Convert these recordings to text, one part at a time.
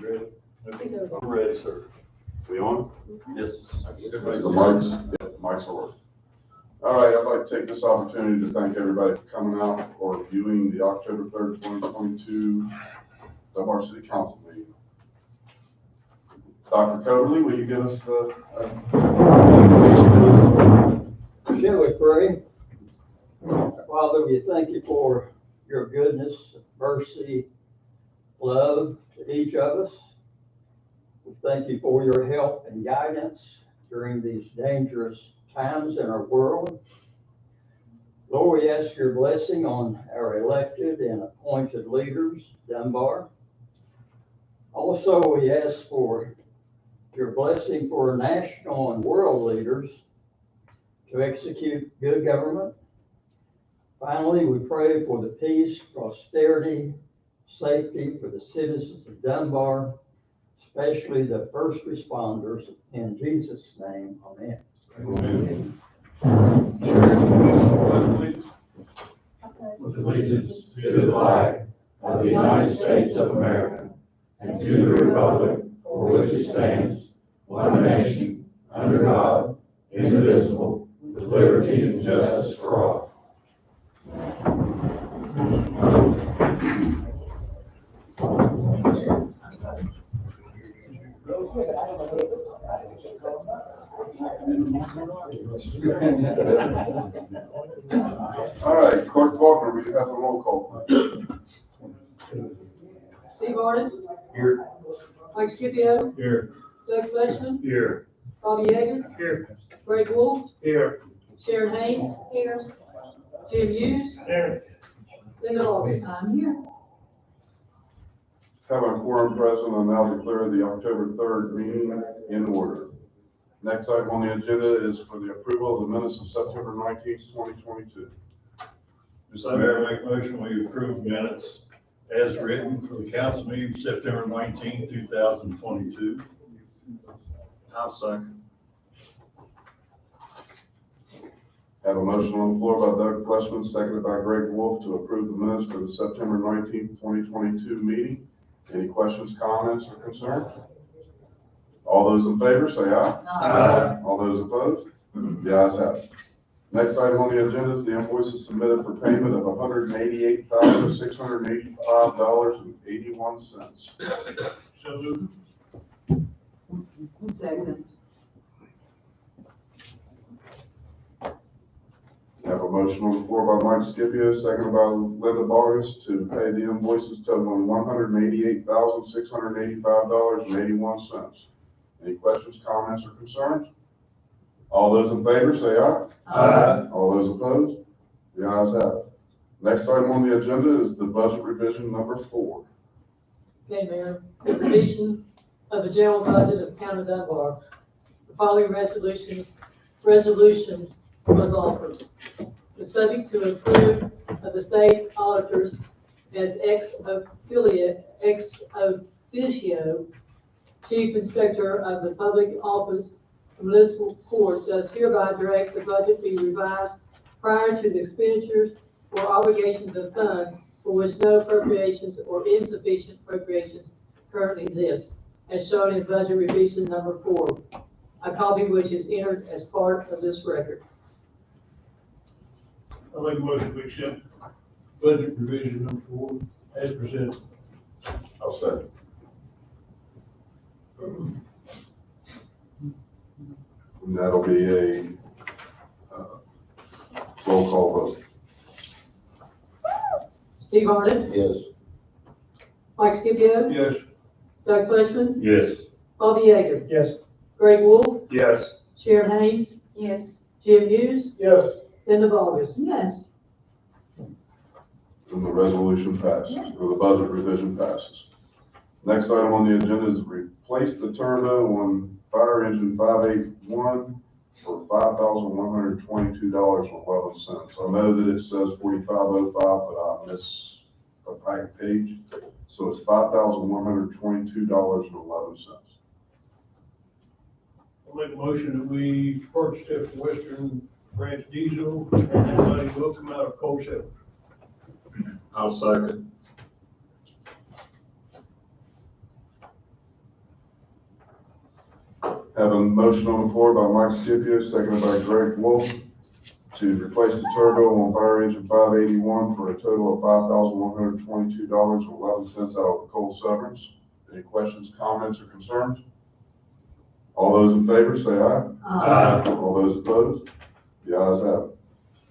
Ready? I'm ready, sir. We on? Yes. The mics, yeah, the mics are working. All right, I'd like to take this opportunity to thank everybody for coming out or viewing the October 3rd, 2022 Dunbar City Council meeting. Dr. Coberly, will you give us the Shall we pray? Father, we thank you for your goodness, mercy, love to each of us. We thank you for your help and guidance during these dangerous times in our world. Lord, we ask your blessing on our elected and appointed leaders, Dunbar. Also, we ask for your blessing for national and world leaders to execute good government. Finally, we pray for the peace, prosperity, safety for the citizens of Dunbar, especially the first responders. In Jesus' name, amen. Amen. With allegiance to the flag of the United States of America and to the republic for which it stands, one nation, under God, indivisible, with liberty and justice for all. All right, Clerk Faulkner, we have the roll call, please. Steve Artist. Here. Mike Scipio. Here. Doug Fleshman. Here. Bobby Yeager. Here. Greg Wolf. Here. Sharon Haynes. Here. Jim Hughes. Here. Linda Logan. I'm here. Having a quorum present, I now declare the October 3rd meeting in order. Next item on the agenda is for the approval of the minutes of September 19th, 2022. Mr. Mayor, make a motion, we approve minutes as written for the council meeting September 19th, 2022. I'll second. Have a motion on the floor by Doug Fleshman, seconded by Greg Wolf, to approve the minutes for the September 19th, 2022 meeting. Any questions, comments, or concerns? All those in favor, say aye. Aye. All those opposed? The ayes have it. Next item on the agenda is the invoices submitted for payment of $188,685.81. So moved. Second. Have a motion on the floor by Mike Scipio, seconded by Linda Bogus, to pay the invoices totaling $188,685.81. Any questions, comments, or concerns? All those in favor, say aye. Aye. All those opposed? The ayes have it. Next item on the agenda is the budget revision number 4. Okay, Mayor. Revision of the general budget of County of Dunbar. The following resolution was offered. The subject to approve of the state auditors as ex officio Chief Inspector of the Public Office of Municipal Court does hereby direct the budget be revised prior to the expenditures or obligations of funds for which no appropriations or insufficient appropriations currently exist, as shown in budget revision number 4, a copy which is entered as part of this record. I'll make a motion to accept budget revision number 4 as presented. I'll second. And that'll be a roll call vote. Steve Arnett. Yes. Mike Scipio. Yes. Doug Fleshman. Yes. Bobby Yeager. Yes. Greg Wolf. Yes. Sharon Haynes. Yes. Jim Hughes. Yes. Linda Bogus. Yes. And the resolution passes, or the budget revision passes. Next item on the agenda is replace the turbo on fire engine 581 for $5,122.11. I know that it says 4505, but I missed a page. So it's $5,122.11. I'll make a motion that we purchase it from Western Branch Diesel, and that money will come out of coal sales. I'll second. Have a motion on the floor by Mike Scipio, seconded by Greg Wolf, to replace the turbo on fire engine 581 for a total of $5,122.11 out of the coal severance. Any questions, comments, or concerns? All those in favor, say aye. All those opposed? The ayes have it.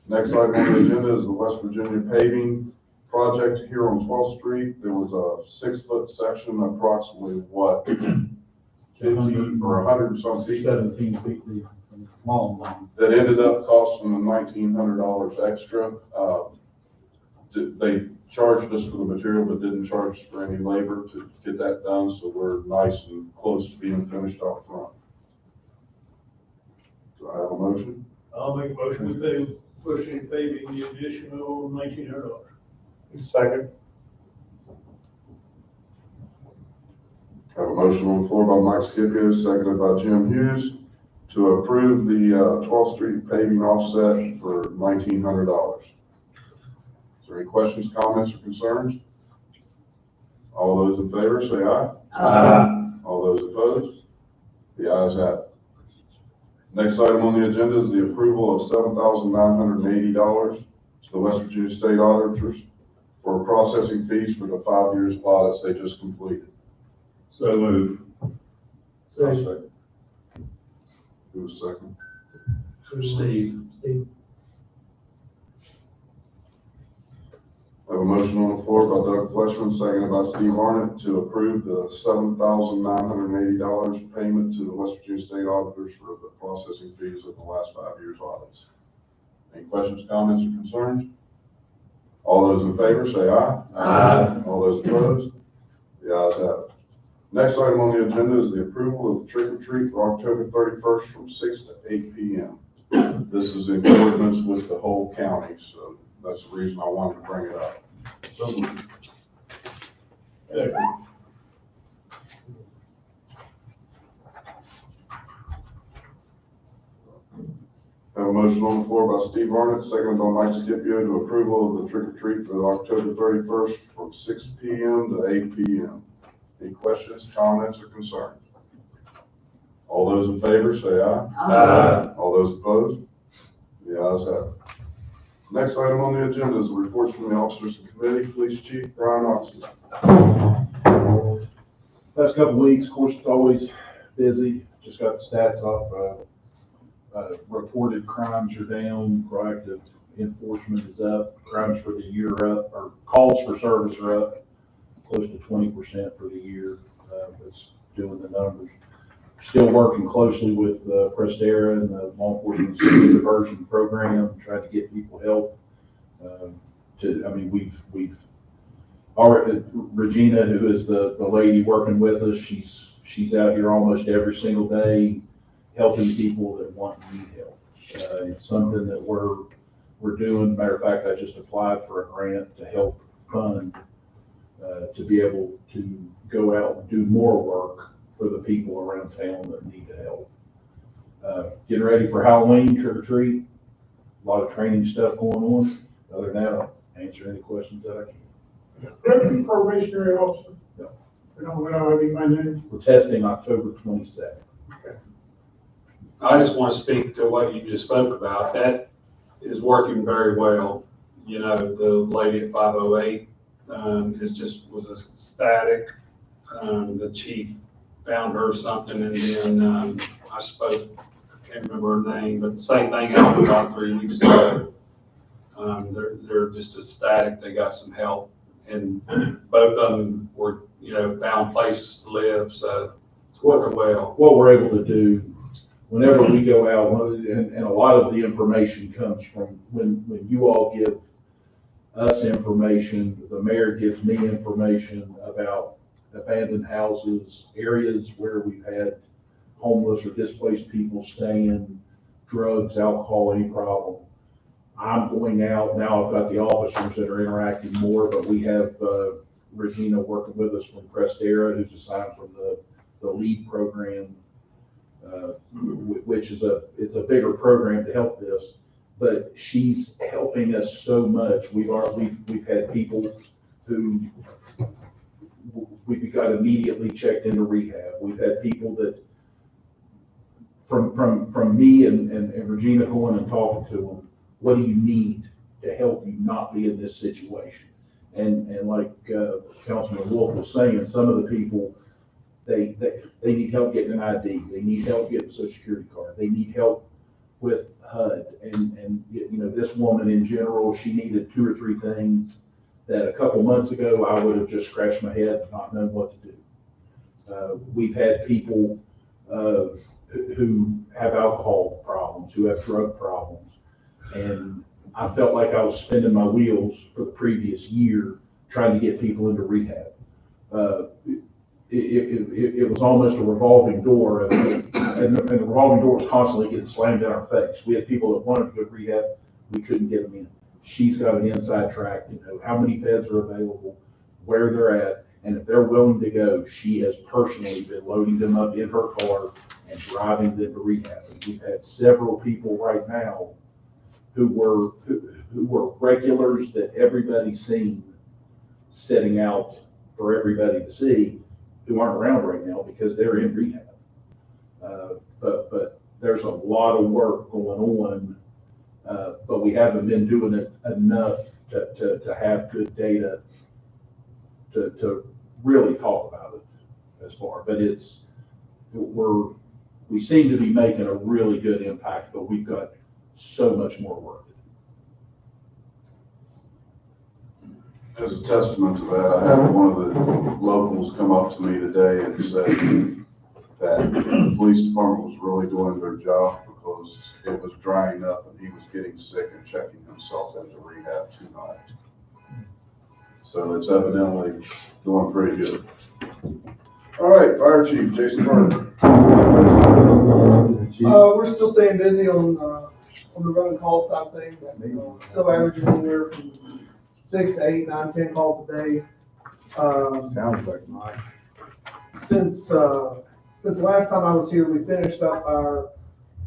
Next item on the agenda is the West Virginia paving project here on 12th Street. There was a 6-foot section, approximately what, 50 or 100 and some feet, 17 feet long. that ended up costing them $1,900 extra. They charged us for the material, but didn't charge us for any labor to get that done, so we're nice and close to being finished out front. Do I have a motion? I'll make a motion to pay Bushing paving the additional $1,900. Second. I have a motion on the floor by Mike Scipio, seconded by Jim Hughes, to approve the 12th Street paving offset for $1,900. Is there any questions, comments, or concerns? All those in favor, say aye. All those opposed? The ayes have it. Next item on the agenda is the approval of $7,980 to the West Virginia State Auditors for processing fees for the 5 years of audits they just completed. So move. Second. Who was second? Steve. I have a motion on the floor by Doug Fleshman, seconded by Steve Arnott, to approve the $7,980 payment to the West Virginia State Auditors for the processing fees of the last 5 years' audits. Any questions, comments, or concerns? All those in favor, say aye. All those opposed? The ayes have it. Next item on the agenda is the approval of the trick or treat for October 31st from 6 to 8 p.m. This is in accordance with the whole county, so that's the reason I wanted to bring it up. So moved. Second. Have a motion on the floor by Steve Arnott, seconded by Mike Scipio, to approval of the trick or treat for October 31st from 6 p.m. to 8 p.m. Any questions, comments, or concerns? All those in favor, say aye. All those opposed? The ayes have it. Next item on the agenda is the reports from the officers and committee. Police Chief Brian Oxley. Last couple of weeks, of course, it's always busy. Just got the stats off. Reported crimes are down. Proactive enforcement is up. Crimes for the year are up, or calls for service are up close to 20% for the year. That's doing the numbers. Still working closely with Prestera and the law enforcement diversion program, trying to get people help. We've already, Regina, who is the lady working with us, she's out here almost every single day helping people that want and need help. It's something that we're doing. Matter of fact, I just applied for a grant to help fund to be able to go out and do more work for the people around town that need the help. Getting ready for Halloween, trick or treat, a lot of training stuff going on. Other than that, I'll answer any questions that I can. Probationary officer. No. We don't have any my name. We're testing October 22nd. I just want to speak to what you just spoke about. That is working very well. You know, the lady at 508 was ecstatic. The chief found her something, and then I spoke, I can't remember her name, but the same thing happened about 3 weeks ago. They're just ecstatic. They got some help, and both of them were, found places to live, so it's working well. What we're able to do whenever we go out, and a lot of the information comes from when you all give us information, the mayor gives me information about abandoned houses, areas where we've had homeless or displaced people staying, drugs, alcohol, any problem. I'm going out, now I've got the officers that are interacting more, but we have Regina working with us from Prestera, who's assigned from the LEAD program, which is it's a bigger program to help this, but she's helping us so much. We've had people who we got immediately checked into rehab. We've had people that from me and Regina going and talking to them, what do you need to help you not be in this situation? And like, Councilman Wolf was saying, some of the people, they need help getting an ID, they need help getting a social security card, they need help with HUD. And, you know, this woman in general, she needed 2 or 3 things that a couple months ago, I would have just scratched my head and not known what to do. We've had people, who have alcohol problems, who have drug problems. And I felt like I was spinning my wheels for the previous year trying to get people into rehab. It was almost a revolving door, and the revolving door was constantly getting slammed in our face. We had people that wanted to go to rehab, we couldn't get them in. She's got an inside track, you know, how many beds are available, where they're at, and if they're willing to go, she has personally been loading them up in her car and driving them to rehab. And we've had several people right now who were regulars that everybody's seen setting out for everybody to see, who aren't around right now because they're in rehab. But there's a lot of work going on, but we haven't been doing it enough to have good data to really talk about it as far. But we seem to be making a really good impact, but we've got so much more work. As a testament to that, I had one of the locals come up to me today and said that the police department was really doing their job because it was drying up and he was getting sick and checking himself into rehab tonight. So it's evidently doing pretty good. All right, Fire Chief Jason Burke. We're still staying busy on the run call side of things. Still averaging anywhere from 6 to 8, 9, 10 calls a day. Sounds like mine. Since the last time I was here, we finished up our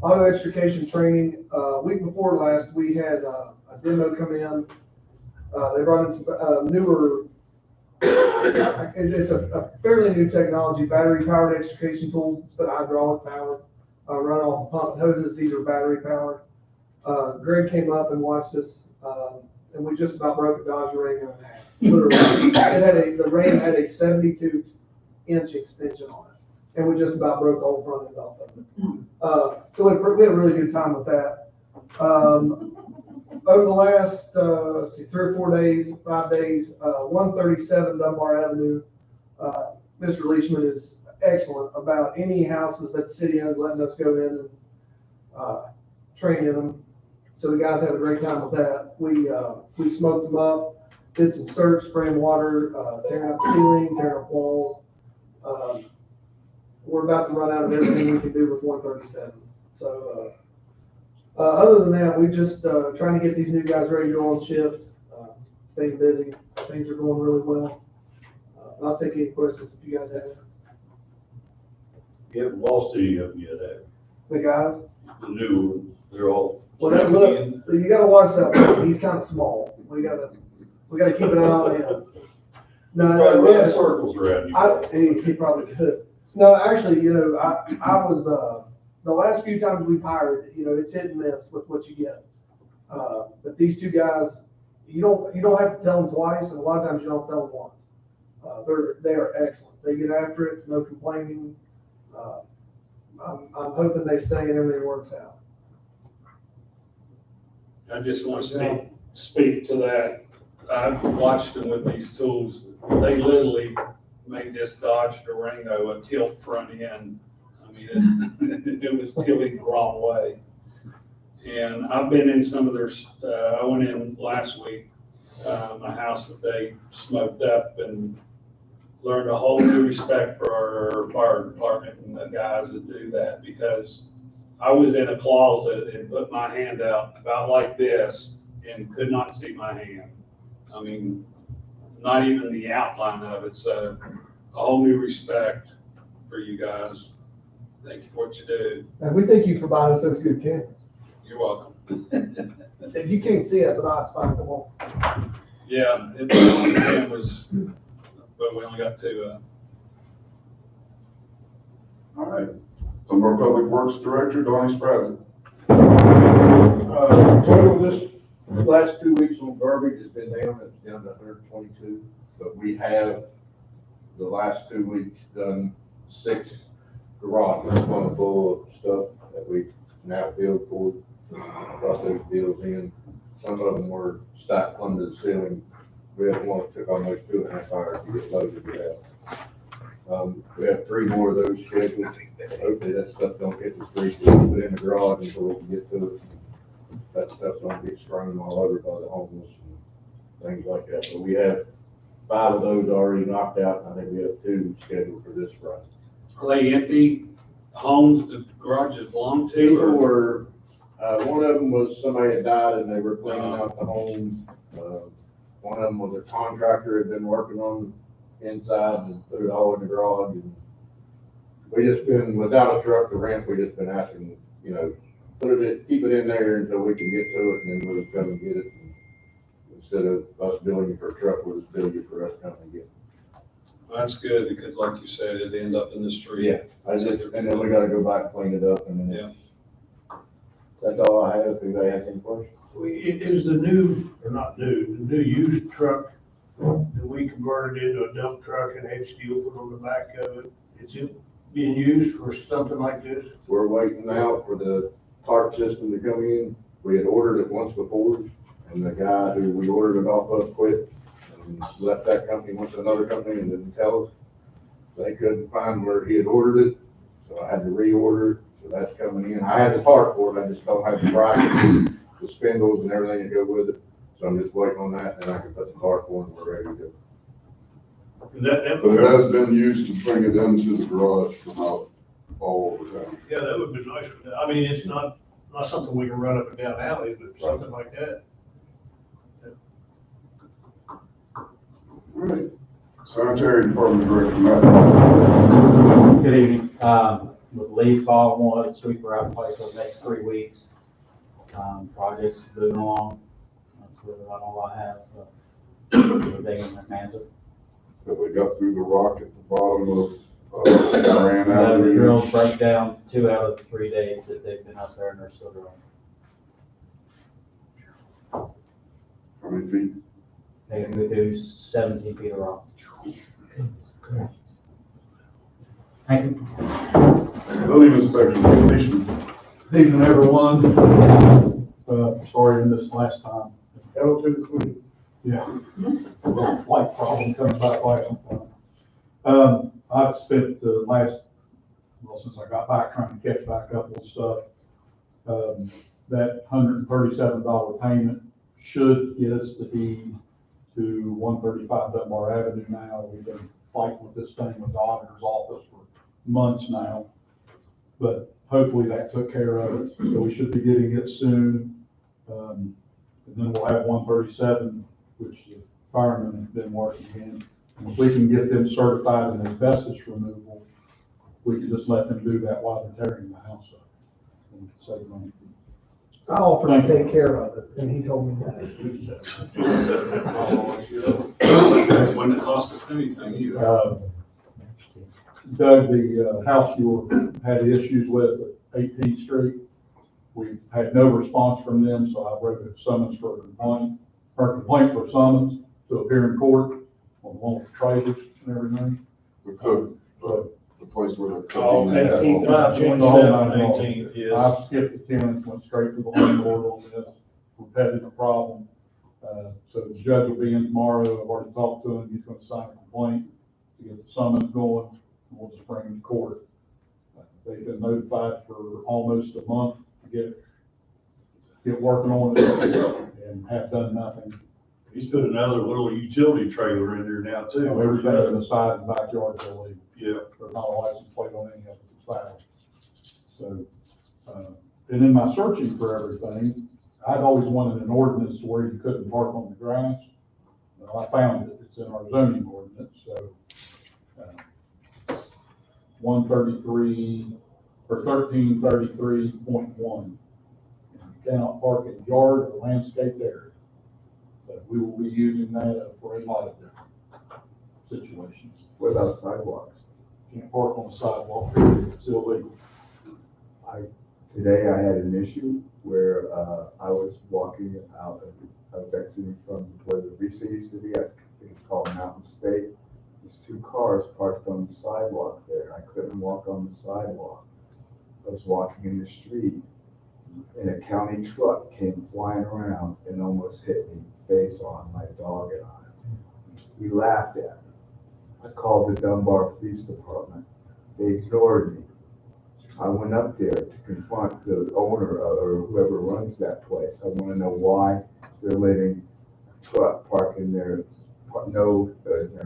auto extrication training. Week before last, we had a demo come in. They brought in some newer, it's a fairly new technology, battery powered extrication tools instead of hydraulic powered, run off pump and hoses. These are battery powered. Greg came up and watched us, and we just about broke a Dodge Durango in half. Literally, the Ram had a 72-inch extension on it, and we just about broke the whole front end off of it. So we had a really good time with that. Over the last 3 or 4 days, 5 days, 137 Dunbar Avenue, Mr. Leishman is excellent about any houses that the city owns, letting us go in and train in them. So the guys have a great time with that. We smoked them up, did some search, spraying water, tearing up ceiling, tearing up walls. We're about to run out of everything we can do with 137. So other than that, we just trying to get these new guys ready to go on shift, staying busy. Things are going really well. And I'll take any questions if you guys have any. You haven't lost any of them yet, have you? The guys? The new ones, they're all. Well, you gotta watch that one. He's kind of small. We gotta keep an eye on him. No, Run circles around you. he probably could. No, actually, I was, the last few times we've hired, it's hit and miss with what you get. But these two guys, you don't have to tell them twice, and a lot of times you don't tell them once. They are excellent. They get after it, no complaining. I'm hoping they stay and everything works out. I just want to speak to that. I've watched them with these tools. They literally made this Dodge Durango a tilt front end. I mean, it was tilting the wrong way. And I've been in some of their, I went in last week, a house that they smoked up, and learned a whole new respect for our fire department and the guys that do that, because I was in a closet and put my hand out about like this and could not see my hand. I mean, not even the outline of it. So a whole new respect for you guys. Thank you for what you do. And we thank you for buying us those good cameras. You're welcome. If you can't see us, it's fine. Come on. Yeah, it's one of the cameras, but we only got 2. All right. So Dunbar Public Works Director, Donnie Spradlin. Total this last 2 weeks on garbage has been down, it's down to 122, but we have the last 2 weeks done 6 garages full of stuff that we now billed for, brought those bills in. Some of them were stacked under the ceiling. We had one that took almost 2.5 hours to get loaded with. We have 3 more of those scheduled. Hopefully that stuff don't hit the street, we can put in the garage until we can get to it. That stuff's gonna get strewn all over by the homeless and things like that. But we have 5 of those already knocked out, and I think we have 2 scheduled for this Friday. Are they empty homes the garages belong to? People Or were, one of them was somebody had died and they were cleaning out the home. One of them was a contractor had been working on inside and put it all in the garage. And we just been, without a truck to rent, we just been asking, you know, keep it in there until we can get to it, and then we'll come and get it. And instead of us billing you for a truck, we'll just bill you for us coming and get it. that's good, because like you said, it'd end up in the street. Yeah, and then we gotta go back and clean it up, and then that's all I have. If anybody has any questions? Is the new, or not new, the new used truck that we converted into a dump truck and had steel put on the back of it, is it being used for something like this? We're waiting now for the tarp system to come in. We had ordered it once before, and the guy who we ordered it off of quit and left that company, went to another company and didn't tell us. They couldn't find where he had ordered it, so I had to reorder it. So that's coming in. I had the tarp for it, I just don't have the brackets, the spindles and everything that go with it. So I'm just waiting on that, and I can put the tarp on and we're ready to go. But it has been used to bring it into the garage from out all over town. Yeah, that would be nice for that. I mean, it's not something we can run up and down alleys, but something like that. All right. Sanitary Department Director, Matt. Good evening. With Lee's following one of the sweeper out play for the next 3 weeks. Projects moving along. That's really about all I have. Everything in my hands. That we got through the rock at the bottom of Dunbar The Avenue. drills broke down 2 out of the 3 days that they've been up there and they're still drilling. How many feet? They can go through 17 feet of rock. Thank you. Building inspector, completion. Evening, everyone. Sorry I missed last time. Hell to the queen. Yeah. A little flight problem coming back last time. I've spent the since I got back, trying to catch back up on stuff. That $137 payment should get us the deed to 135 Dunbar Avenue now. We've been fighting with this thing with the auditor's office for months now, but hopefully that took care of it. So we should be getting it soon. And then we'll have 137, which the firemen have been working in. And if we can get them certified in asbestos removal, we can just let them do that while they're tearing the house up. And save money. I offered to take care of it, and he told me that. Wouldn't it cost us anything either. Doug, the house you had issues with at 18th Street, we've had no response from them, so I wrote a summons for a complaint for summons to appear in court on one of the trailers and everything. The cook, the place where they're cooking. 18th, 18th, yes. I skipped the 10th, went straight to the landlord on this, repetitive problem. So the judge will be in tomorrow. I've already talked to him. He's going to sign a complaint to get the summons going, and we'll just bring them to court. They've been notified for almost a month to get working on it and have done nothing. He's put another little utility trailer in there now too. Everything in the side and backyard is illegal. Yeah. There's not a license plate on any of it, it's foul. So, and in my searching for everything, I'd always wanted an ordinance where you couldn't park on the grass. Well, I found it, it's in our zoning ordinance, so, 133, or 1333.1. You cannot park in yard or landscaped area. So we will be using that for a lot of different situations. What about sidewalks? Can't park on the sidewalk, it's illegal. Today I had an issue where, I was walking out, I was exiting from where the Visa used to be, I think it's called Mountain State. There's two cars parked on the sidewalk there. I couldn't walk on the sidewalk. I was walking in the street, and a county truck came flying around and almost hit me face on, my dog and I. We laughed at me. I called the Dunbar Police Department. They ignored me. I went up there to confront the owner or whoever runs that place. I want to know why they're letting a truck park in their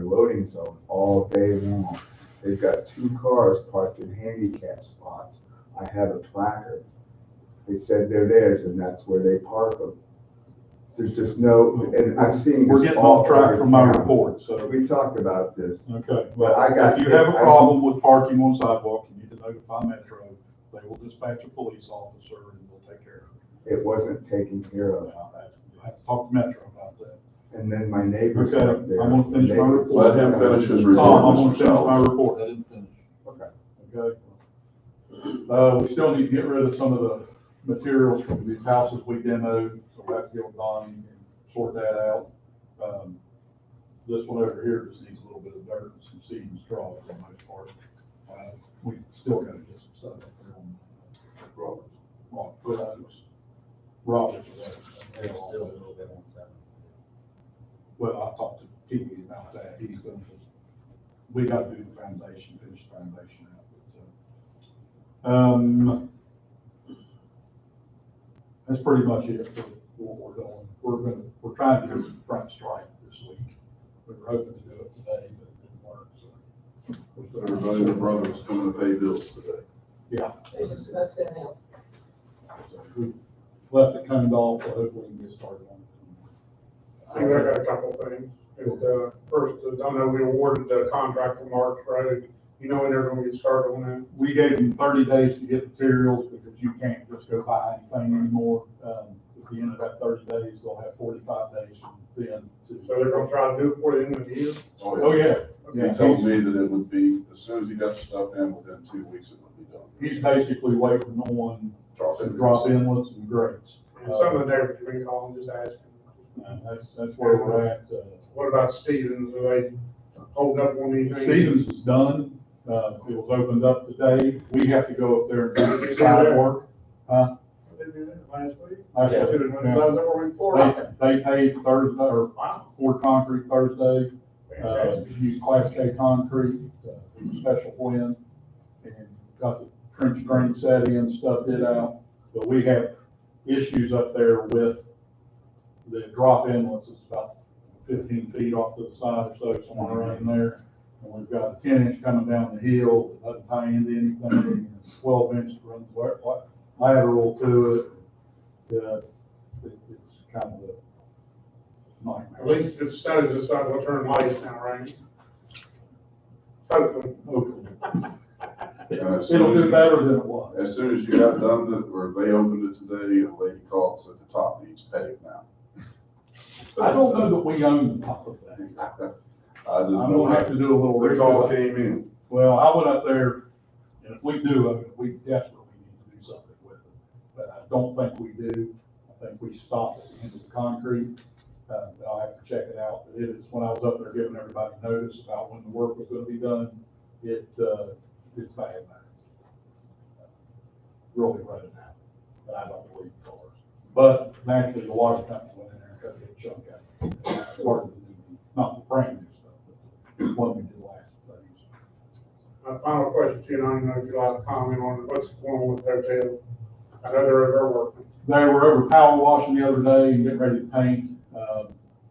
loading zone all day long. They've got two cars parked in handicap spots. I have a placard. They said they're theirs, and that's where they park them. There's just no, and I've seen We're this getting all off track over from my town. report, so. We talked about this. Okay, But I well, got- if you have a problem with parking on sidewalk, you need to notify Metro. They will dispatch a police officer and we'll take care of It wasn't taken care of. it. You'll have to talk to Metro about that. And then my neighbors Okay, up there. I'm gonna finish my report. Let him finish his Tom, report, I'm gonna Mr. finish my Sellers. report. I didn't finish. Okay. Okay. We still need to get rid of some of the materials from these houses we demoed, so we'll have to get with Donnie and sort that out. This one over here just needs a little bit of dirt and some seed and straw for the most part. We still gotta get some stuff up there on Roberts. There's still a little bit on 7th. Well, I talked to Keely about that. He's gonna, we gotta do the foundation, finish the foundation out. That's pretty much it for what we're doing. We're trying to do some front strike this week. We were hoping to do it today, but it didn't work, so. Everybody and their brother was coming to pay bills today. Yeah. They just about sent out. So we left it coned off, so hopefully we can get started on it. I think I got a couple of things. First, I know we awarded the contract to March Road. You know when they're gonna get started on that? We gave them 30 days to get materials because you can't just go buy anything anymore. At the end of that 30 days, they'll have 45 days from then to. So they're gonna try to do it before the end of the year? Oh, yeah. He told me that it would be, as soon as he got the stuff in, within 2 weeks it would be done. He's basically waiting on some drop inlets and grates. And some of the neighbors have been calling, just asking. That's where we're at. What about Stevens? Are they holding up on anything? Stevens is done. It was opened up today. We have to go up there and do the side work. Huh? They did that last week? Okay. I did it when I was over in Florida. They paved Thursday, or poured concrete Thursday. Used Class K concrete, special blend, and got the trench drain set in, stubbed it out. But we have issues up there with the drop inlets. It's about 15 feet off to the side or so, somewhere around there. And we've got a 10-inch coming down the hill that doesn't tie into anything, and 12-inch runs lateral to it. It's kind of a nightmare. At least if it snows, it's not gonna turn lights now, right? Hopefully. And as It'll soon do as, better than it was. as soon as you got done, or they opened it today, a lady called and said the top needs paved now. I don't know that we own the top of that. I just I'm gonna have to do a little. The call research. came in. Well, I went up there, and if we do own it, we desperately need to do something with it. But I don't think we do. I think we stop at the end of the concrete. I'll have to check it out. But it is, when I was up there giving everybody notice about when the work was gonna be done, it's bad now. Really running out, but I don't believe it's ours. But naturally, the water company went in there and cut a big chunk out. Part of the new, not the brand new stuff, but the one we did last. Final question, too, and I don't know if you'll have a comment on what's going on with the hotel. I know they're working. They were over power washing the other day and getting ready to paint.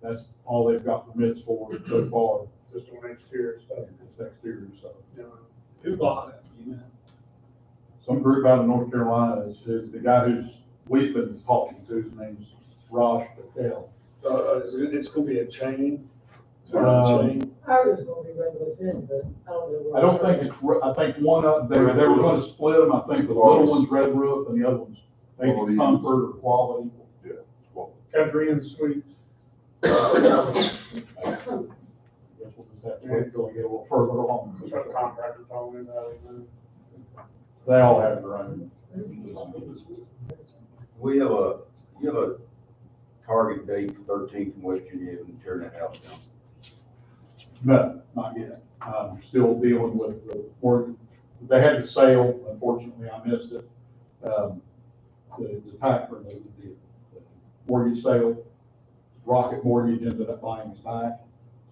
That's all they've got permits for so far. Just on exterior stuff. It's exterior stuff. Who bought it, you know? Some group out of North Carolina is the guy who's we've been talking to. His name's Raj Patel. It's gonna be a chain? Um, Ours is gonna be regular thin, but I don't know. I don't think it's, I think one of, they were gonna split them. I think the little one's Red Roof and the other one's maybe Comfort or Quality. Yeah. Country and Suites. I guess we'll just have to wait till we get a little further along. That's what the contractor told me about it. They all have their own. You have a target date for 13th in West Virginia and tearing that house down? No, not yet. I'm still dealing with the work. They had the sale, unfortunately, I missed it. The tax for the mortgage sale, Rocket Mortgage ended up buying us back.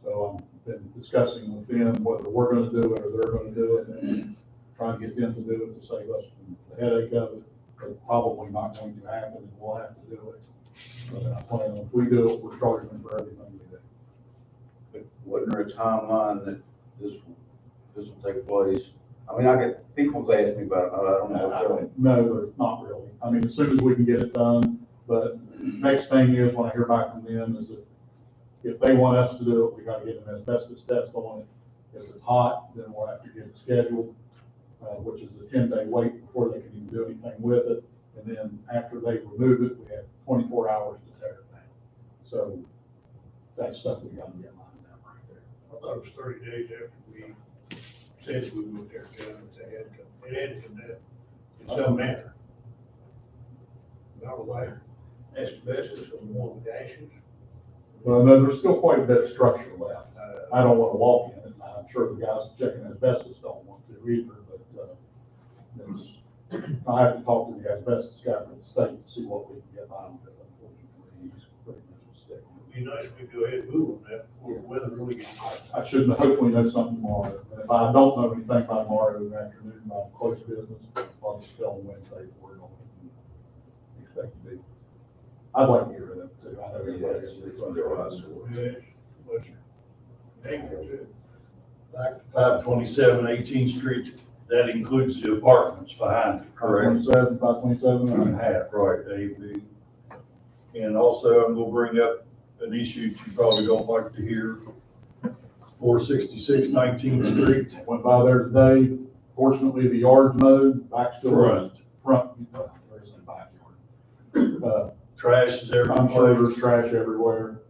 So I've been discussing with them whether we're gonna do it or they're gonna do it, and trying to get them to do it to save us from the headache of it. But probably not going to happen, and we'll have to do it. But I plan on, if we do it, we're charging them for everything we do. Wasn't there a timeline that this will take place? I mean, I get, people's asked me about it, I don't know. No, there's not really. I mean, as soon as we can get it done, but next thing is, when I hear back from them, is that if they want us to do it, we gotta get an asbestos test on it. If it's hot, then we'll have to get it scheduled, which is a 10-day wait before they can even do anything with it. And then after they remove it, we have 24 hours to tear it down. So that's stuff we gotta get lined up right there. I thought it was 30 days after we said we would tear it down, it had to come down in some manner. Not like asbestos on one with ashes. Well, no, there's still quite a bit of structure left. I don't want to walk in it. I'm sure the guys checking asbestos don't want to either, but, I have to talk to the asbestos guy from the state to see what we can get by with it. Unfortunately, he's pretty much a stick. It'd be nice if we go ahead and move on that before the weather really gets hot. I should hopefully know something tomorrow. And if I don't know anything by tomorrow afternoon, by close business, I'll just tell them Wednesday where we're going to expect to be. I'd like to hear it too. I know everybody else is under us. Yes, but thank you. Back to 527 18th Street, that includes the apartments behind it, correct? 527, And half, right, A, B. And also, I'm gonna bring up an issue that you probably don't like to hear. 466 19th Street. Went by there today. Fortunately, the yard's mowed, back still. Front, there's no backyard. Trash is everywhere. I'm sure there's trash everywhere.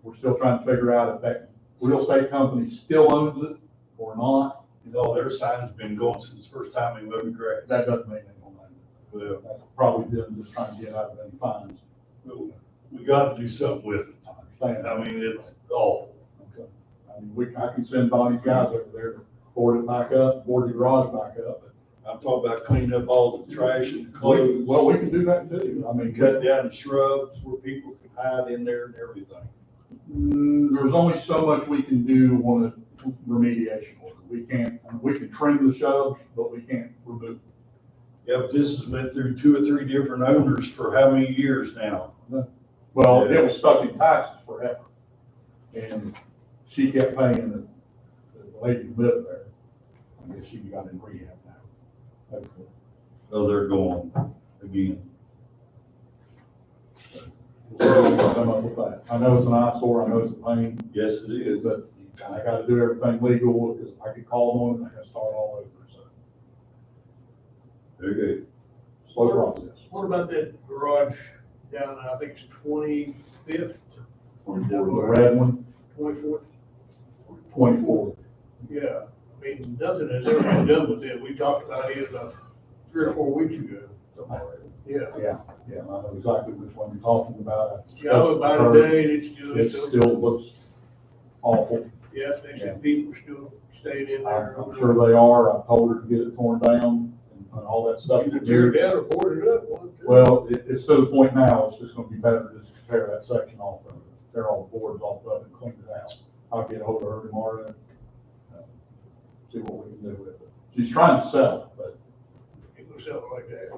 We're still trying to figure out if that real estate company still owns it or not. No, their sign's been going since the first time we moved, correct? That doesn't mean they don't own it. Well, That's probably them just trying to get out of any fines. we gotta do something with it. I understand. I mean, it's awful. Okay. I mean, I can send Bonnie's guys over there to board it back up, board the garage back up. I'm talking about cleaning up all the trash and clothes. Well, we can do that too. I mean, Cut down the shrubs where people can hide in there and everything. There's only so much we can do on a remediation order. We can't, I mean, we can trim the shrubs, but we can't remove. Yeah, but this has been through 2 or 3 different owners for how many years now? Well, it was stuck in taxes forever. And she kept paying the lady who lived there. I guess she got in rehab now. Hopefully. So they're going again. We'll come up with that. I know it's an eyesore, I know it's a pain, Yes, it is. but I gotta do everything legal, because I could call them and I gotta start all over, so. Very good. Slow process. What about that garage down, I think it's 25th? The red one, 24th? 24. Yeah, I mean, nothing has ever been done with it. We talked about it about 3 or 4 weeks ago. Yeah. Yeah, I know exactly which one you're talking about. Yeah, I went by today and It still looks awful. Yes, they said people are still staying in there. I'm sure they are. I've told her to get it torn down and all that stuff. You can tear it down or board it up. Well, it's to the point now, it's just gonna be better just to tear that section off of it, tear all the boards off of it and clean it out. I'll get ahold of her tomorrow and see what we can do with it. She's trying to sell it, but. You can sell it like that.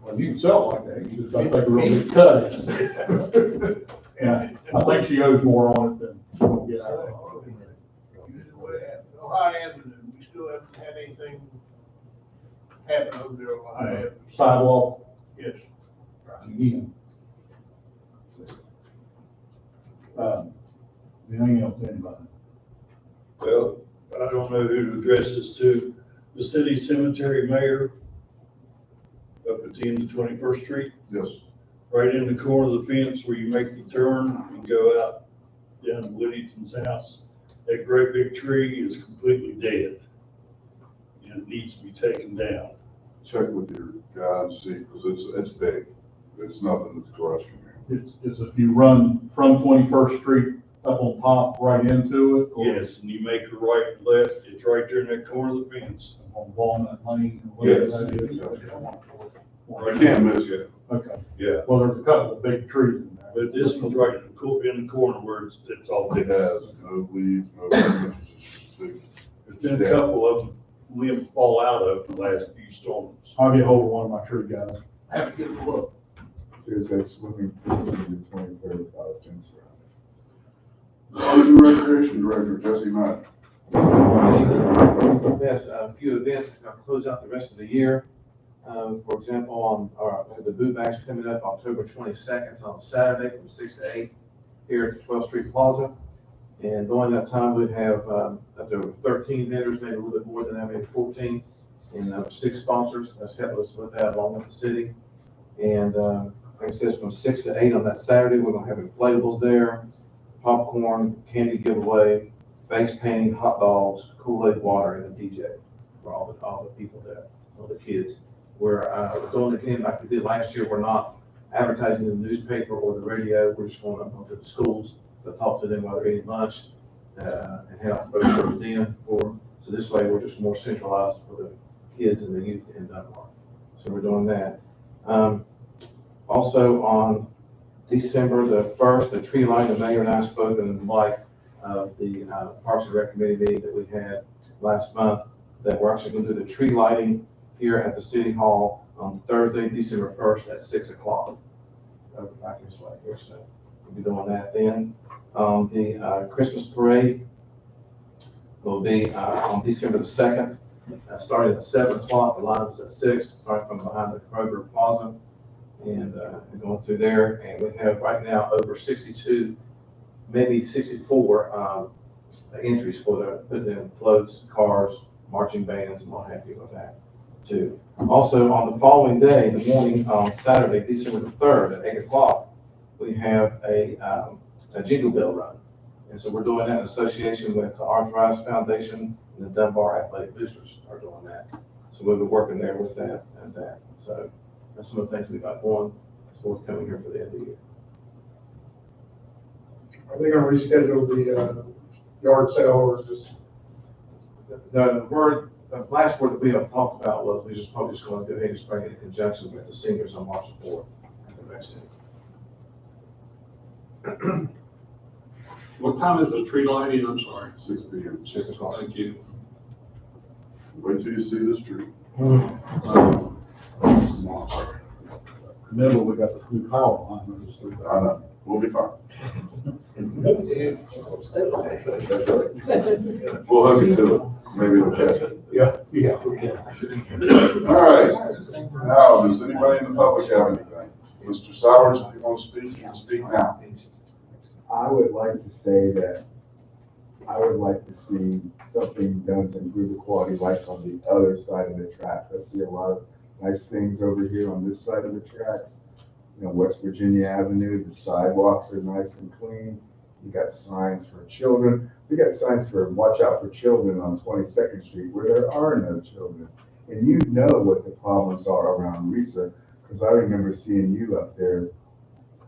Well, you can sell it like that, you just gotta take a real big cut in it. And I think she owes more on it than she'll get out of it. Ohio Avenue, we still haven't had anything happen over there on Ohio Avenue. Sidewalk. Yes. Again. Anything else, anybody? Well, I don't know who to address this to. The city cemetery mayor up at the end of 21st Street, Yes. right in the corner of the fence where you make the turn and go out down to Whittington's house. That great big tree is completely dead and it needs to be taken down. Check with your Yeah, and see, because it's big. It's nothing that's crushing me. It's if you run from 21st Street up on top right into it. Or Yes, and you make a right and left, it's right there in that corner of the fence. on Walnut Lane. or whatever Yes. that is. You can't miss it. Okay, Yeah, well, there's a couple of big trees in there. but this one's right in the corner where it's all It big. has no leaves, no branches, it's just big. There's been a couple of them limbs fall out of the last few storms. I'll get hold of one of my tree guys. Have to get a look. There's that swimming pool in the 23rd about fence around Parks and Recreation Director, Jesse Matt. Yes, a few events to close out the rest of the year. For example, we have the Boot Bash coming up October 22nd, it's on Saturday from 6 to 8 here at the 12th Street Plaza. And during that time, we have up to over 13 vendors, maybe a little bit more than that, maybe 14, and 6 sponsors that's helping us with that along with the city. And like I said, from 6 to 8 on that Saturday, we're gonna have inflatables there, popcorn, candy giveaway, face painting, hot dogs, Kool-Aid water, and a DJ for all the people there, all the kids. We're doing it again like we did last year. We're not advertising in the newspaper or the radio. We're just going up to the schools to talk to them while they're eating lunch and have brochures then for them. So this way, we're just more centralized for the kids and the youth in Dunbar. So we're doing that. Also on December the 1st, the tree line, the mayor and I spoke in light of the Parks and Rec Committee meeting that we had last month, that we're actually going to do the tree lighting here at the City Hall on Thursday, December 1st at 6 o'clock. Over back this way here, so we'll be doing that then. The Christmas parade will be on December the 2nd, starting at 7 o'clock. The line is at 6, starting from behind the Kroger Plaza. And going through there, and we have right now over 62, maybe 64 entries for the putting in floats, cars, marching bands, and what have you with that too. Also, on the following day, in the morning, on Saturday, December the 3rd at 8 o'clock, we have a Jingle Bell Run. And so we're doing that in association with the Arthritis Foundation and the Dunbar Athletic Boosters are doing that. So we'll be working there with that and that. So that's some of the things we've got going forthcoming here for the end of the year. Are they gonna reschedule the yard sale or just? The last word that we have talked about was we just probably just going to go ahead and bring it in conjunction with the seniors on March 4th at the rec center. What time is the tree lighting? I'm sorry. 6 p.m. 6 o'clock. Thank you. Wait till you see this tree. Middle, we got the blue collar line. I know, we'll be fine. We'll hook it to it, maybe it'll catch it. Yeah. All right, now, does anybody in the public have anything? Mr. Sowers, if you want to speak, you can speak now. I would like to say that I would like to see something done to improve the quality of life on the other side of the tracks. I see a lot of nice things over here on this side of the tracks. You know, West Virginia Avenue, the sidewalks are nice and clean. You got signs for children. We got signs for watch out for children on 22nd Street where there are no children. And you know what the problems are around Risa, because I remember seeing you up there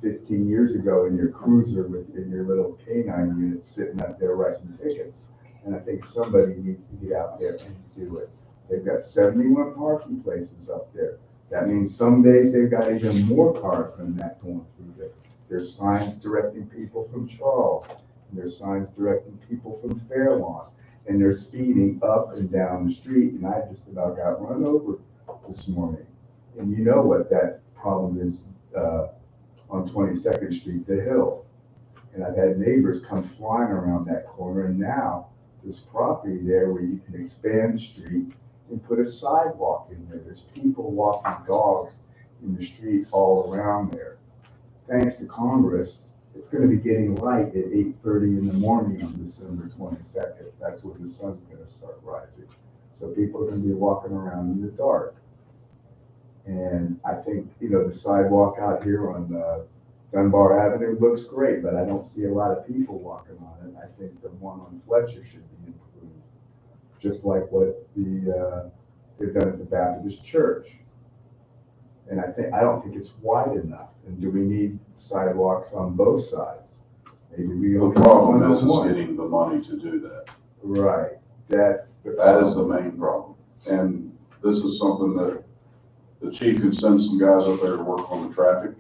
15 years ago in your cruiser in your little canine unit sitting up there writing tickets. And I think somebody needs to get out there and do it. They've got 71 parking places up there. That means some days they've got even more cars than that going through there. There's signs directing people from Charles, and there's signs directing people from Fairlawn, and they're speeding up and down the street, and I just about got run over this morning. And you know what that problem is on 22nd Street, the hill. And I've had neighbors come flying around that corner, and now there's property there where you can expand the street and put a sidewalk in there. There's people walking dogs in the street all around there. Thanks to Congress, it's going to be getting light at 8:30 in the morning on December 22nd. That's when the sun's going to start rising. So people are going to be walking around in the dark. And I think, you know, the sidewalk out here on Dunbar Avenue looks great, but I don't see a lot of people walking on it. I think the one on Fletcher should be improved, just like what they've done at the Baptist Church. And I don't think it's wide enough. And do we need sidewalks on both sides? Maybe we. The only problem want is one. getting the money to do that. Right, that's the. That is the main problem. And this is something that the chief can send some guys up there to work on the traffic.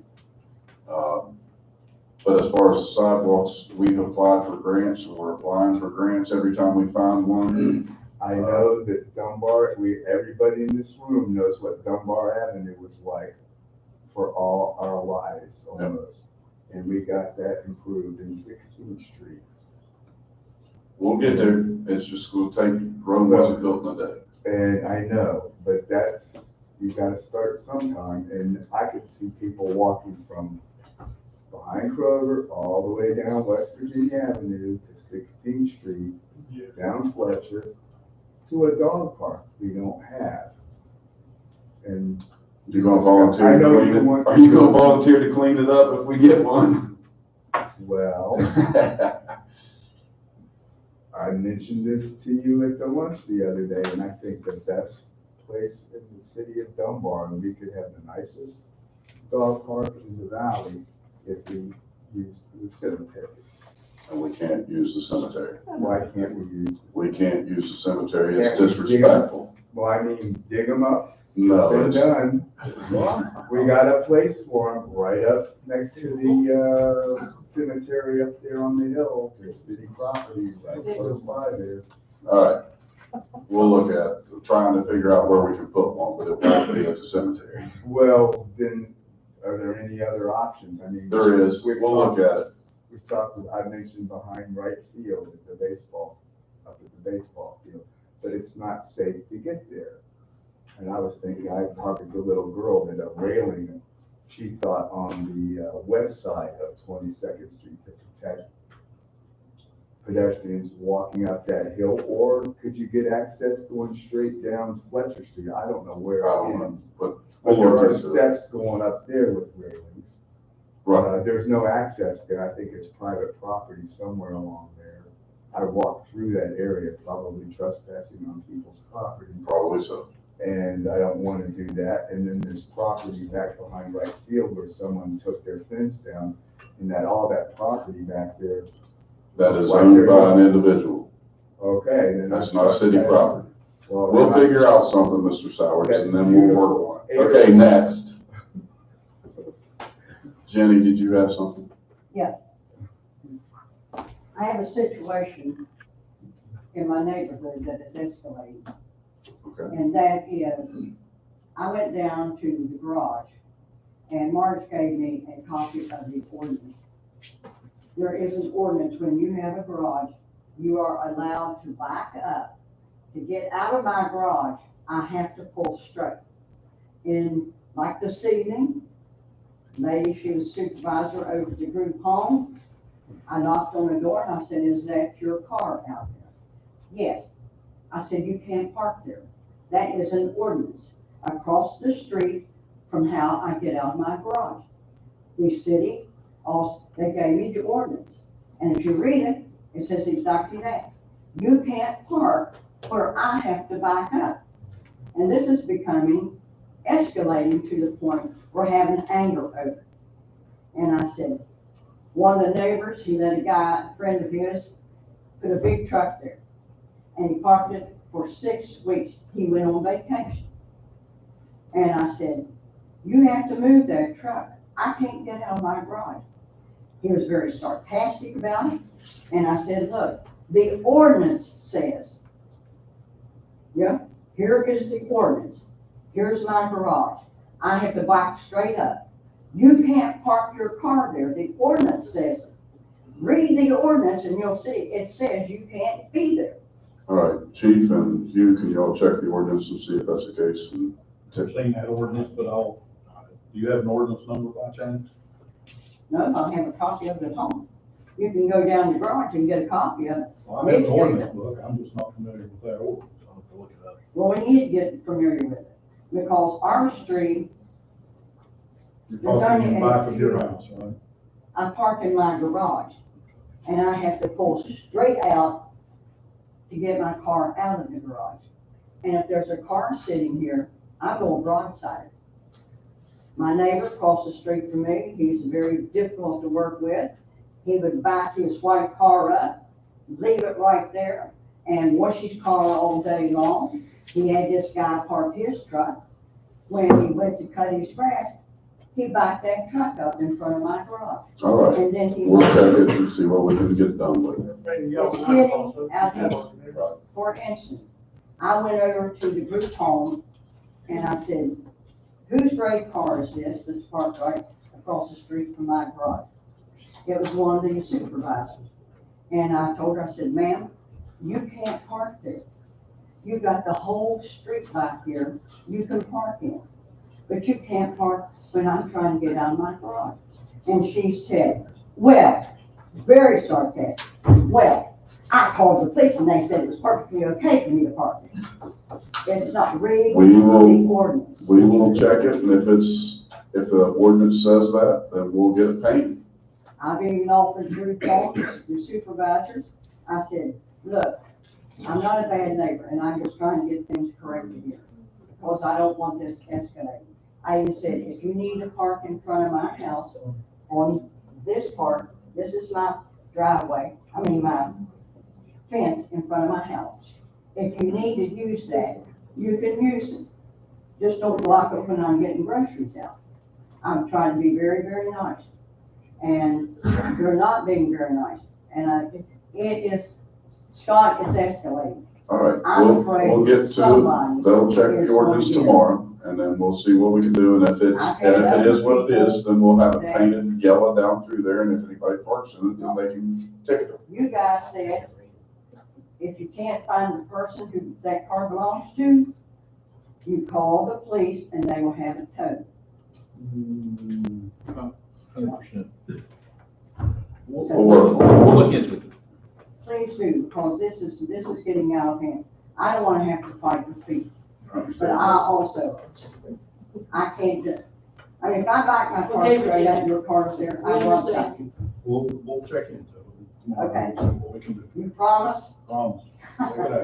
But as far as the sidewalks, we've applied for grants, and we're applying for grants every time we find one. I know that Dunbar, everybody in this room knows what Dunbar Avenue was like for all our lives almost. And we got that improved in 16th Street. We'll get there. It's just gonna take, Rome wasn't built in a day. And I know, but you gotta start sometime. And I could see people walking from behind Kroger all the way down West Virginia Avenue to 16th Street, down Fletcher, to a dog park we don't have. And You gonna volunteer I to know clean you it? want Are you gonna volunteer to clean it up if we get one? Well, I mentioned this to you at the lunch the other day, and I think the best place in the city of Dunbar, and we could have the nicest dog park in the valley if we use the cemetery. And we can't use the cemetery. Why can't we use? We can't use the cemetery. It's Can't we dig 'em? disrespectful. Well, I mean, dig them up. No, Been it's, done. We got a place for them right up next to the cemetery up there on the hill. There's city property right close by there. all right. We'll look at it. We're trying to figure out where we can put one, but it won't be at the cemetery. Well, then, are there any other options? I mean. There is. We'll look at it. We've talked, I mentioned behind right field at the baseball, up at the baseball field, but it's not safe to get there. And I was thinking, I talked to a little girl that a railing, she thought on the west side of 22nd Street to protect pedestrians walking up that hill, or could you get access going straight down Fletcher Street? I don't know where it ends. But But we'll there are look into it. steps going up there with railings. Right. There's no access there. I think it's private property somewhere along there. I walked through that area, probably trespassing on people's property. Probably so. And I don't want to do that. And then there's property back behind right field where someone took their fence down, and that all that property back there. That is Right owned there. by an individual. Okay, then. That's not city property. Well, We'll then figure out something, Mr. Sowers, That's and then we'll work on it. beautiful. Okay, next. Jenny, did you have something? Yes. I have a situation in my neighborhood that is escalating. Okay. And that is, I went down to the garage and Marge gave me a copy of the ordinance. There is an ordinance, when you have a garage, you are allowed to back up. To get out of my garage, I have to pull straight. In, like this evening, lady, she was supervisor over the group home. I knocked on the door and I said, "Is that your car out there?" "Yes." I said, "You can't park there. That is an ordinance across the street from how I get out of my garage." The city, also, they gave me the ordinance. And if you read it, it says exactly that. You can't park where I have to back up. And this is becoming, escalating to the point we're having anger over it. And I said, one of the neighbors, he let a friend of his, put a big truck there. And he parked it for 6 weeks. He went on vacation. And I said, "You have to move that truck. I can't get out of my garage." He was very sarcastic about it. And I said, "Look, the ordinance says," yeah, "here is the ordinance. Here's my garage. I have to back straight up. You can't park your car there. The ordinance says it. Read the ordinance and you'll see it says you can't be there." All right, Chief and Hugh, can y'all check the ordinance and see if that's the case? And I've seen that ordinance, but do you have an ordinance number by chance? No, I have a copy of it at home. You can go down the garage and get a copy of it. Well, I have an ordinance book, I'm just not familiar with that ordinance, I'll have to look it up. Well, we need to get familiar with it, because our street, You're There's talking only in a the back of your few- house, right? I park in my garage, and I have to pull straight out to get my car out of the garage. And if there's a car sitting here, I go broadside. My neighbor across the street from me, he's very difficult to work with. He would back his white car up, leave it right there, and wash his car all day long. He had this guy park his truck. When he went to cut his grass, he backed that truck up in front of my garage. All right, And then he. we'll check it and see what we can get done with it. It's getting out here. For instance, I went over to the group home and I said, whose gray car is this that's parked right across the street from my garage? It was one of the supervisors. And I told her, I said, ma'am, you can't park there. You've got the whole street back here you can park in. But you can't park when I'm trying to get out of my garage. And she said, well, very sarcastic, well, I called the police and they said it was perfectly okay for me to park there. It's not reading the ordinance. We will check it, and if the ordinance says that, then we'll get it painted. I've even offered group homes, the supervisors. I said, look, I'm not a bad neighbor and I'm just trying to get things corrected here because I don't want this escalating. I even said, if you need to park in front of my house on this part, this is my driveway, my fence in front of my house. If you need to use that, you can use it. Just don't block it when I'm getting groceries out. I'm trying to be very, very nice. And you're not being very nice. And it is, Scott, it's escalating. All right, I'm afraid we'll get to, somebody they'll check is the ordinance going to- tomorrow, and then we'll see what we can do, and if it is what it is, then we'll have it painted yellow down through there, and if anybody parks in it, then they can ticket them. You guys said, if you can't find the person who that car belongs to, you call the police and they will have it towed. 100%. We'll look into it. Please do, because this is getting out of hand. I don't want to have to fight with people, but I can't do. I mean, if I back my car straight out, your car's there, I want something. We'll check into it. Okay. What we can do. You promise? Promise.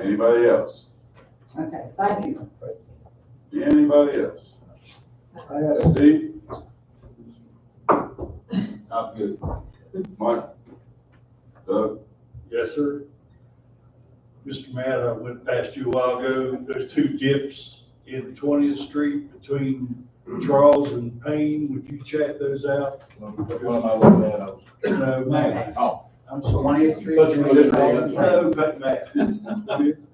Anybody else? Okay, thank you. Anybody else? Steve? I'm good. Mike? Doug? Yes, sir. Mr. Matt, I went past you a while ago. There's two dips in 20th Street between Charles and Payne. Would you check those out? What am I looking at? No, Matt. Oh. I'm sorry. 20th Street? Thought you were gonna say that's right. No, but Matt.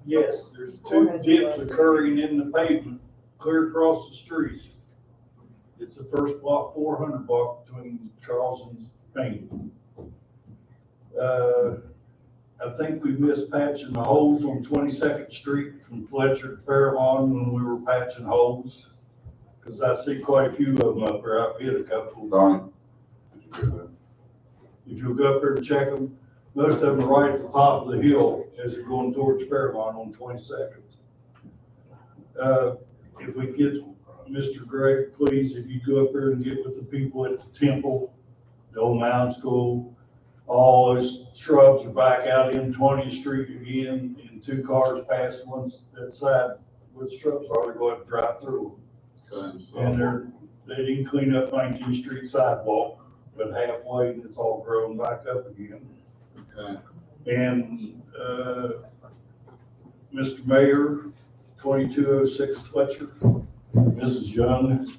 Yes, there's two dips occurring in the pavement, clear across the street. It's the first block, 400 block between Charles and Payne. I think we missed patching the holes on 22nd Street from Fletcher to Fairlawn when we were patching holes. Cause I see quite a few of them up there. I've hit a couple. Donnie? Did you hear that? If you'll go up there and check them, most of them are right at the top of the hill as you're going towards Fairlawn on 22nd. If we get Mr. Greg, please, if you go up there and get with the people at the temple, the old mound school, all those shrubs are back out in 20th Street again, and two cars pass once that side where the shrubs are, they go ahead and drive through them. Okay, so. And they didn't clean up 19th Street sidewalk, but halfway it's all grown back up again. Okay. And, Mr. Mayor, 2206 Fletcher, Mrs. Young,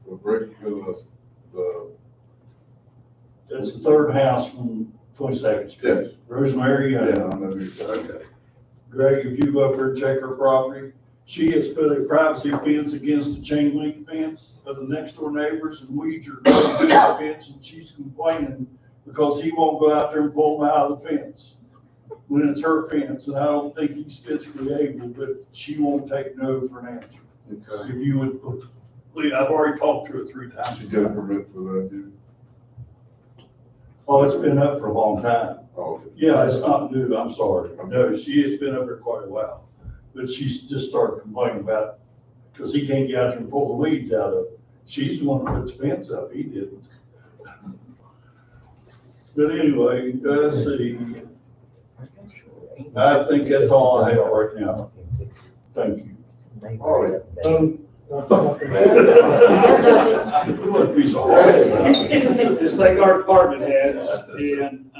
We'll break the that's the third house from 22nd Street. Yes. Rosemary Young. Yeah, I know who you're talking about. Greg, if you go up there and check her property, she has put a privacy fence against the chain link fence of the next door neighbors, and weeds are going through the fence, and she's complaining because he won't go out there and pull them out of the fence when it's her fence, and I don't think he's physically able, but she won't take no for an answer. Okay. If you would, please, I've already talked to her 3 times. Did you get a permit for that, dude? Oh, it's been up for a long time. Oh, okay. Yeah, it's not new, I'm sorry. No, she has been up there quite a while. But she's just started complaining about it, because he can't get out there and pull the weeds out of it. She's the one that put the fence up, he didn't. But anyway, let's see. I think that's all I have right now. Thank you. All right. You wouldn't be so hard. Just like our department heads, and,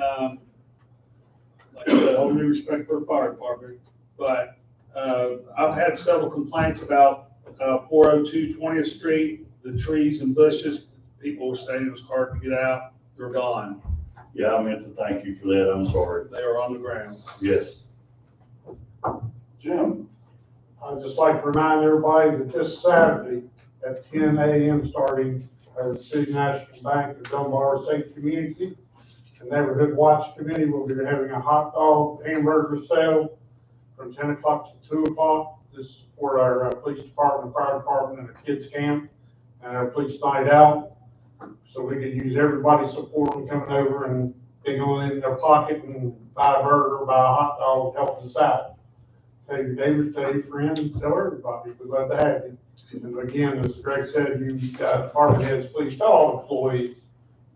like I said, all due respect for the fire department, but, I've had several complaints about, 402 20th Street, the trees and bushes. People were saying it was hard to get out, they're gone, Yeah, I meant to thank you for that, I'm sorry. they are on the ground. Yes. Jim? I'd just like to remind everybody that this Saturday at 10 a.m. starting, the City National Bank, the Dunbar Safe Community, the Neighborhood Watch Committee will be having a hot dog hamburger sale from 10 o'clock to 2 o'clock. This is for our police department, fire department, and a kids camp, and our police night out. So we could use everybody's support in coming over and they go in their pocket and buy a burger, buy a hot dog, help us out. Tell your neighbors, tell your friends, tell everybody, we'd love to have you. And again, as Greg said, you got department heads, please tell all employees,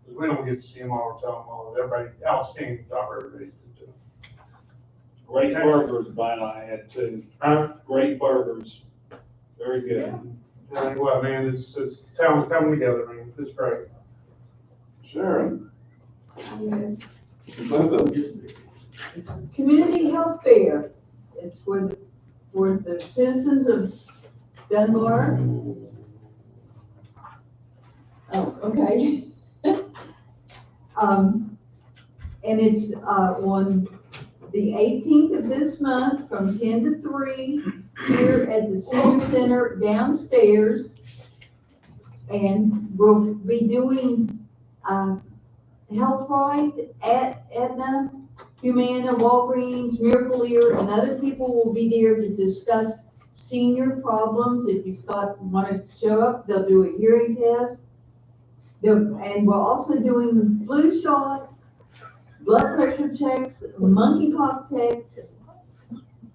because we don't get to see them all the time, everybody, outstanding job everybody's doing. Great burgers, mine I had too. Great burgers, very good. And well, man, it's town's coming together, man, it's great. Sharon? Community health fair. It's for the citizens of Dunbar. Oh, okay. And it's, on the 18th of this month from 10 to 3 here at the senior center downstairs. And we'll be doing, Health Right at Aetna, Humana, Walgreens, Miracle Ear, and other people will be there to discuss senior problems. If you've want to show up, they'll do a hearing test. And we're also doing flu shots, blood pressure checks, monkeypox checks,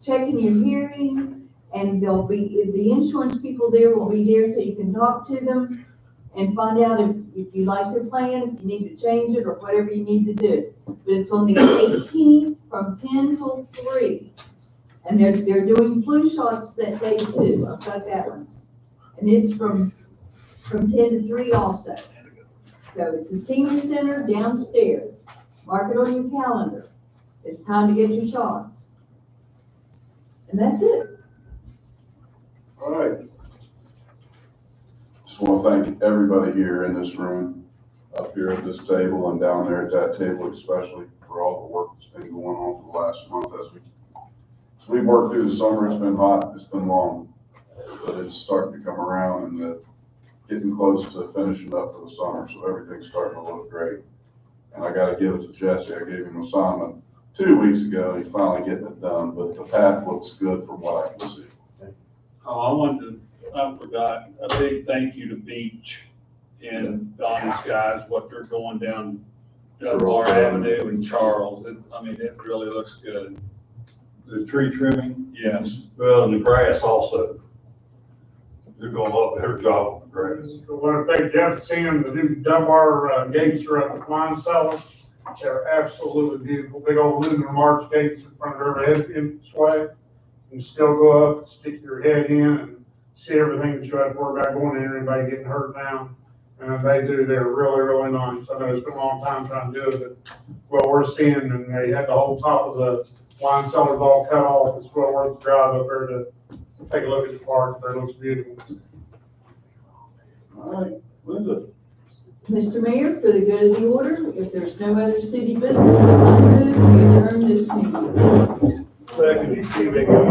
checking your hearing, and there'll be, the insurance people there will be there so you can talk to them and find out if you like their plan, if you need to change it, or whatever you need to do. But it's on the 18th from 10 till 3. And they're doing flu shots that day too. I've got that one. And it's from 10 to 3 also. So it's the senior center downstairs. Mark it on your calendar. It's time to get your shots. And that's it. All right. Just want to thank everybody here in this room, up here at this table and down there at that table especially, for all the work that's been going on for the last month as we've worked through the summer. It's been hot, it's been long, but it's starting to come around and getting close to finishing up for the summer, so everything's starting to look great. And I got to give it to Jesse. I gave him an assignment 2 weeks ago, and he's finally getting it done, but the path looks good from what I can see. Oh, I forgot, a big thank you to Beach and Donnie's guys, what they're doing down Dunbar Avenue and Charles. It really looks good. The tree trimming? Yes. Well, and the grass also. They're doing a lot better job on the grass. I want to thank Jeff, seeing the new Dunbar gates are up at wine cellar. They're absolutely beautiful, big old aluminum arch gates in front of every entranceway. You can still go up, stick your head in and see everything that you had to worry about going in, anybody getting hurt now. And they do, they're really, really nice. I know it's been a long time trying to do it, but well worth seeing, and they had the whole top of the wine cellars all cut off. It's well worth the drive up there to take a look at the park. It looks beautiful. All right, Linda. Mr. Mayor, for the good of the order, if there's no other city business, I move we adjourn this meeting. Second, you see they go.